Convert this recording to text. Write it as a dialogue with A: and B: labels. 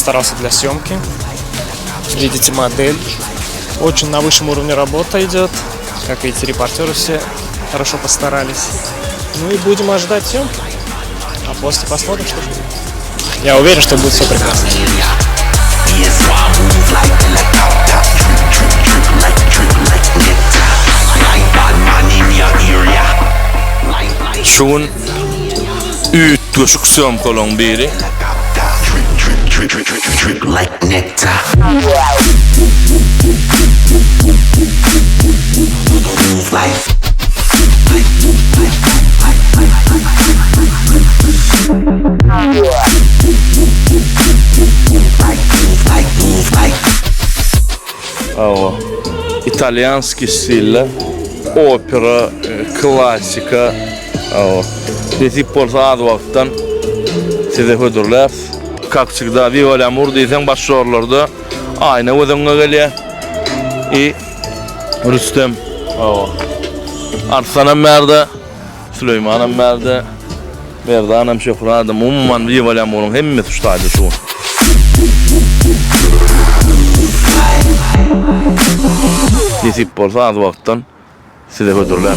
A: постарался для съемки. Видите модель. Очень на высшем уровне работа идет. Как видите, репортеры все хорошо постарались. Ну и будем ожидать съемки. А после посмотрим, что будет. Я уверен, что будет все прекрасно.
B: Şun ütgöşük sömkolon biri.
C: Like nectar. Move like.
B: Ава. Итальянский стиль, opera, klassika. Ава. Дети порта вакыттан size hödürler. Как всегда, Viva l'Amour diysen başrollarda ayna özüňe gelýär. Rüstem. Ava. Arslanam merde, Süleymanam merde, Merdanam Şofranam, umman Viva l'Amour'un hemmesi şutaýdy şu. Yetip bolsa az wagtdan size hödürler.